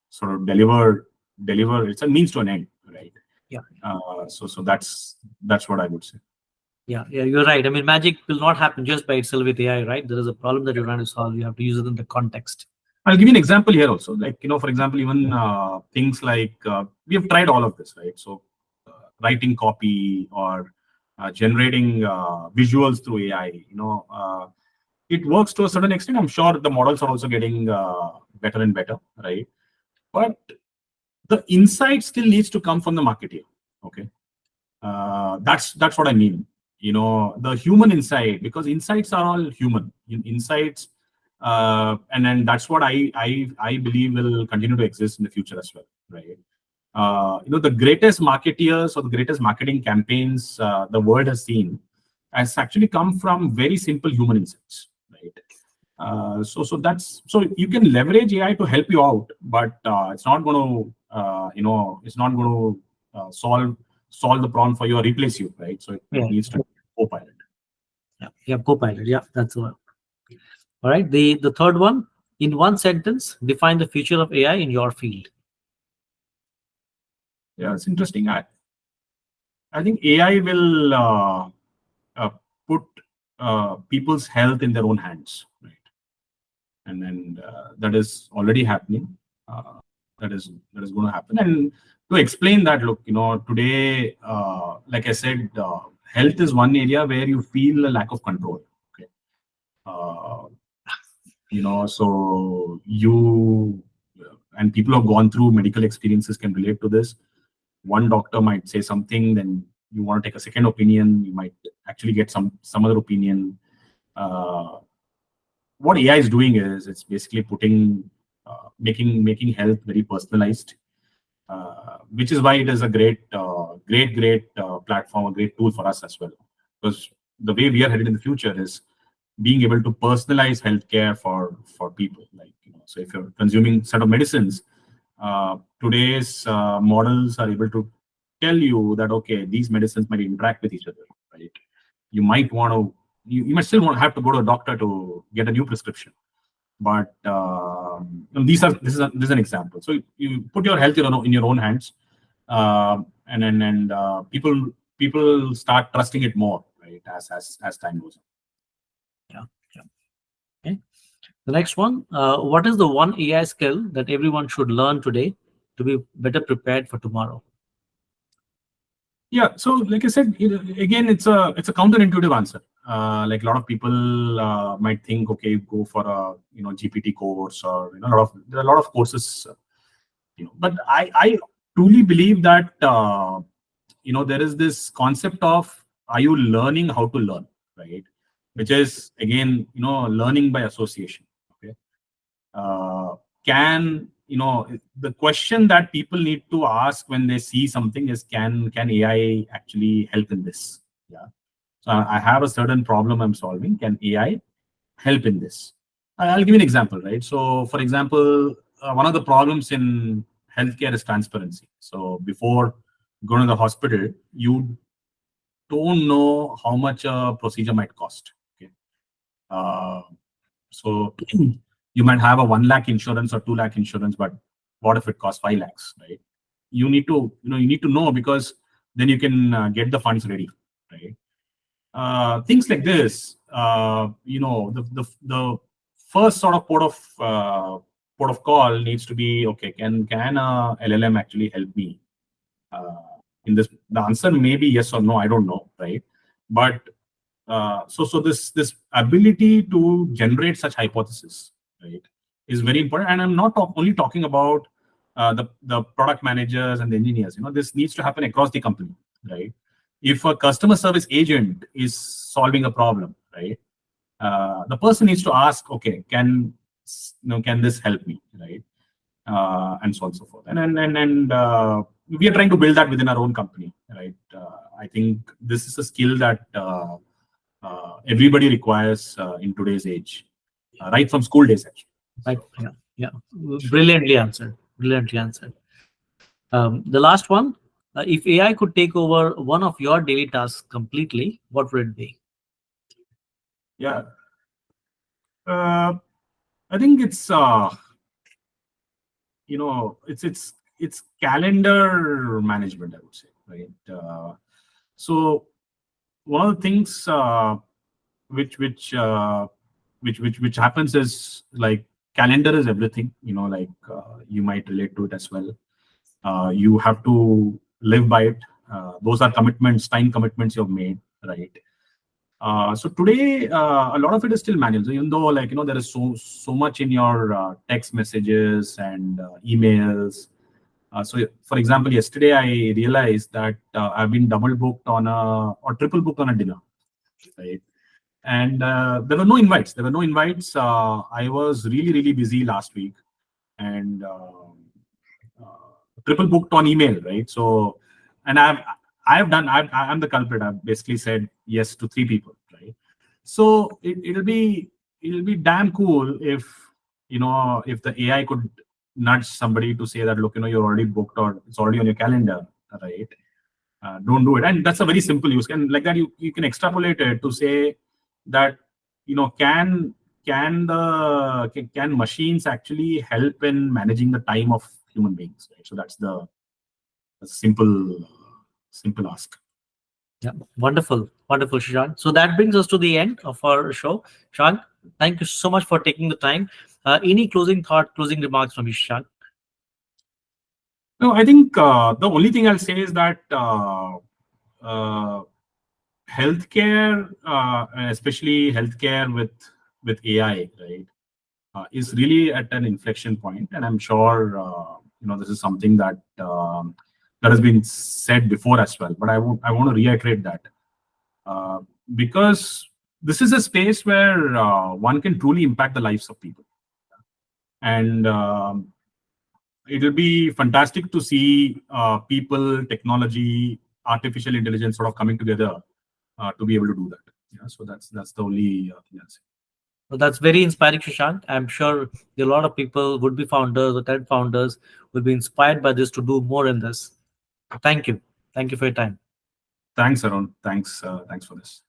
sort of deliver. It's a means to an end, right? Yeah. So that's what I would say. Yeah, you're right. I mean, magic will not happen just by itself with AI, right? There is a problem that you're trying to solve. You have to use it in the context. I'll give you an example here also. Like, for example, even things like we have tried all of this, right? So writing copy or generating visuals through AI, it works to a certain extent. I'm sure the models are also getting better and better, right? But the insight still needs to come from the marketer. Okay, that's what I mean. The human insight, because insights are all human insights. And then that's what I believe will continue to exist in the future as well, right? The greatest marketeers or the greatest marketing campaigns the world has seen has actually come from very simple human insights, right? So you can leverage AI to help you out, but it's not going to solve the problem for you or replace you, right? So it needs to be co-pilot. Yeah, co-pilot. Yeah, that's the one. All right. The third one, in one sentence, define the future of AI in your field. Yeah, it's interesting. I think AI will put people's health in their own hands, right? And then that is already happening. That is going to happen. And to explain that, look, today, like I said, health is one area where you feel a lack of control. Okay. So you and people who have gone through medical experiences can relate to this. One doctor might say something, then you want to take a second opinion. You might actually get some other opinion. What AI is doing is it's basically making health very personalized, which is why it is a great platform, a great tool for us as well. because the way we are headed in the future is being able to personalize healthcare for people. Like, so if you're consuming set of medicines, today's models are able to tell you that, okay, these medicines might interact with each other, right? You might want to, you might still want to have to go to a doctor to get a new prescription, but this is an example. So you put your health in your own hands, and people start trusting it more, right, as time goes on. Yeah. Yeah. Okay. The next one, what is the one AI skill that everyone should learn today to be better prepared for tomorrow? Yeah, so like I said, again, it's a counterintuitive answer. Like a lot of people might think, okay, go for a GPT course, or there are a lot of courses, But I truly believe that there is this concept of, are you learning how to learn, right? Which is again learning by association. Okay, can the question that people need to ask when they see something is, can AI actually help in this? Yeah. So I have a certain problem I'm solving. Can AI help in this? I'll give you an example, right? So, for example, one of the problems in healthcare is transparency. So, before going to the hospital, you don't know how much a procedure might cost. Okay. So, you might have a 1 lakh insurance or 2 lakh insurance, but what if it costs 5 lakhs, right? You need to know, because then you can get the funds ready, right? Things like this, the first sort of port of call needs to be, okay, can LLM actually help me in this? The answer may be yes or no, I don't know, right? But so this ability to generate such hypothesis, right, is very important. And I'm not only talking about the product managers and the engineers. This needs to happen across the company, right? If a customer service agent is solving a problem, right, the person needs to ask, okay, can this help me, right? And so on and so forth. And we are trying to build that within our own company, right? I think this is a skill that everybody requires in today's age, right from school days, actually. Right. Yeah. Yeah. Brilliantly answered. Brilliantly answered. The last one, if AI could take over one of your daily tasks completely, what would it be? Yeah. I think it's it's calendar management, I would say, right? So one of the things which happens is, like, calendar is everything. Like, you might relate to it as well. You have to live by it. Those are commitments, time commitments you've made, right? So today, a lot of it is still manual. So even though, like, there is so much in your text messages and emails. So, for example, yesterday I realized that I've been double booked or triple booked on a dinner, right? And there were no invites. I was really, really busy last week, and triple booked on email, right? So, and I'm the culprit. I've basically said yes to 3 people, right? So it'll be damn cool if if the AI could nudge somebody to say that, look, you're already booked, or it's already on your calendar, right? Don't do it. And that's a very simple use. And like that, you can extrapolate it to say that, can machines actually help in managing the time of human beings, right? So that's the simple ask. Yeah, wonderful, wonderful, Shashank. So that brings us to the end of our show. Shashank, thank you so much for taking the time. Any closing remarks from you, Shashank? No, I think the only thing I'll say is that healthcare, especially healthcare with AI, right, is really at an inflection point. And I'm sure this is something that that has been said before as well. But I want to reiterate that because this is a space where one can truly impact the lives of people, and it'll be fantastic to see people, technology, artificial intelligence sort of coming together to be able to do that. Yeah, so that's the only thing I'll say. So that's very inspiring, Shashank. I'm sure a lot of people, would be founders or current founders, will be inspired by this to do more in this. Thank you. Thank you for your time. Thanks, Arun. Thanks for this.